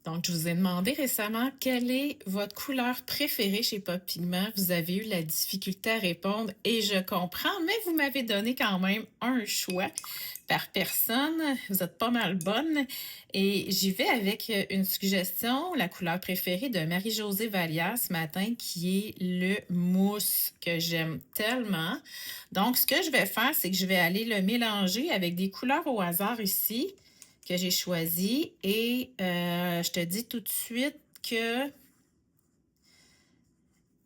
Donc, je vous ai demandé récemment quelle est votre couleur préférée chez Pop Pigment. Vous avez eu la difficulté à répondre et je comprends, mais vous m'avez donné quand même un choix par personne. Vous êtes pas mal bonne. Et j'y vais avec une suggestion, la couleur préférée de Marie-Josée Vallière ce matin, qui est le mousse que j'aime tellement. Donc, ce que je vais faire, c'est que je vais aller le mélanger avec des couleurs au hasard ici que j'ai choisi. Et je te dis tout de suite que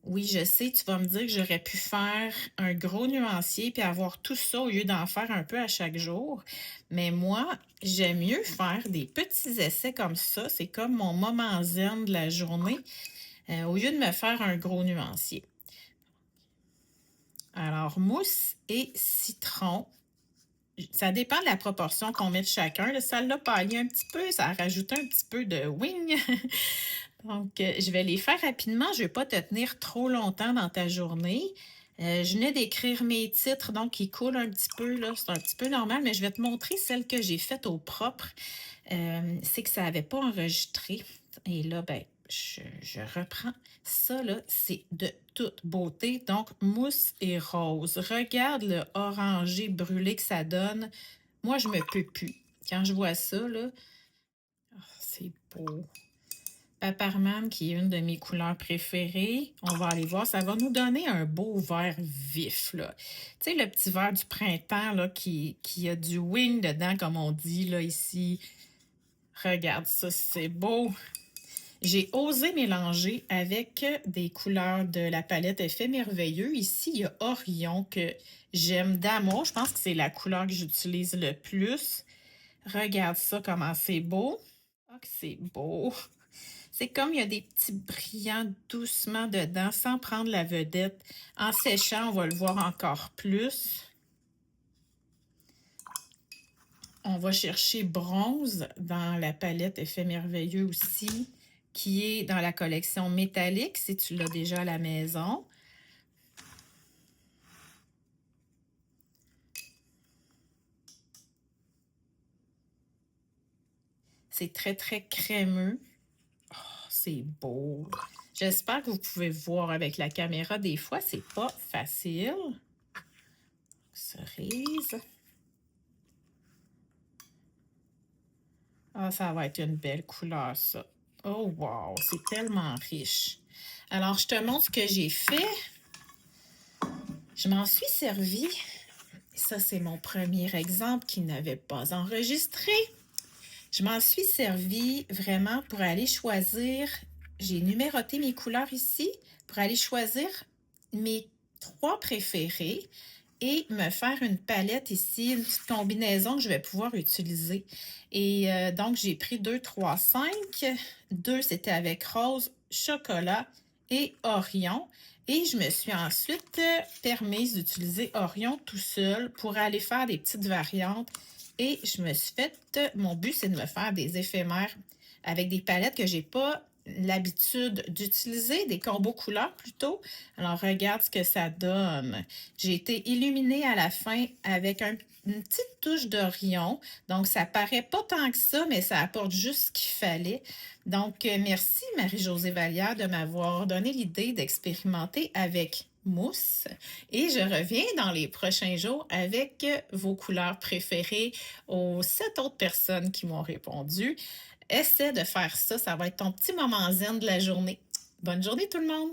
oui, je sais, tu vas me dire que j'aurais pu faire un gros nuancier puis avoir tout ça au lieu d'en faire un peu à chaque jour. Mais moi, j'aime mieux faire des petits essais comme ça. C'est comme mon moment zen de la journée, au lieu de me faire un gros nuancier. Alors, mousse et citron. Ça dépend de la proportion qu'on met de chacun. Là, ça l'a pallié un petit peu, ça a rajouté un petit peu de wing. Donc, je vais les faire rapidement. Je ne vais pas te tenir trop longtemps dans ta journée. Je venais d'écrire mes titres, donc ils coulent un petit peu, là. C'est un petit peu normal, mais je vais te montrer celle que j'ai faite au propre. C'est que ça n'avait pas enregistré. Et là, ben, je reprends. Ça, là, c'est de toute beauté. Donc, mousse et rose. Regarde le orangé brûlé que ça donne. Moi, je me peux plus. Quand je vois ça, là, c'est beau. Paparman, qui est une de mes couleurs préférées. On va aller voir. Ça va nous donner un beau vert vif, là. Tu sais, le petit vert du printemps, là, qui a du wing dedans, comme on dit, là, ici. Regarde ça, c'est beau. J'ai osé mélanger avec des couleurs de la palette Effet Merveilleux. Ici, il y a Orion que j'aime d'amour. Je pense que c'est la couleur que j'utilise le plus. Regarde ça, comment c'est beau. Ah, que c'est beau. C'est comme il y a des petits brillants doucement dedans, sans prendre la vedette. En séchant, on va le voir encore plus. On va chercher bronze dans la palette Effet Merveilleux aussi, qui est dans la collection métallique, si tu l'as déjà à la maison. C'est très, très crémeux. Oh, c'est beau. J'espère que vous pouvez voir avec la caméra. Des fois, c'est pas facile. Cerise. Ah, ça va être une belle couleur, ça. Oh, wow, c'est tellement riche. Alors, je te montre ce que j'ai fait. Je m'en suis servi. Ça, c'est mon premier exemple qui n'avait pas enregistré. Je m'en suis servi vraiment pour aller choisir. J'ai numéroté mes couleurs ici pour aller choisir mes trois préférés et me faire une palette ici, une petite combinaison que je vais pouvoir utiliser. Et donc, j'ai pris 2, 3, 5. 2, c'était avec rose, chocolat et Orion. Et je me suis ensuite permise d'utiliser Orion tout seul pour aller faire des petites variantes. Et je me suis fait, mon but, c'est de me faire des éphémères avec des palettes que j'ai pas l'habitude d'utiliser, des combos couleurs plutôt. Alors, regarde ce que ça donne. J'ai été illuminée à la fin avec une petite touche d'Orion. Donc, ça paraît pas tant que ça, mais ça apporte juste ce qu'il fallait. Donc, merci Marie-Josée Vallière de m'avoir donné l'idée d'expérimenter avec mousse. Et je reviens dans les prochains jours avec vos couleurs préférées aux 7 autres personnes qui m'ont répondu. Essaie de faire ça, ça va être ton petit moment zen de la journée. Bonne journée tout le monde!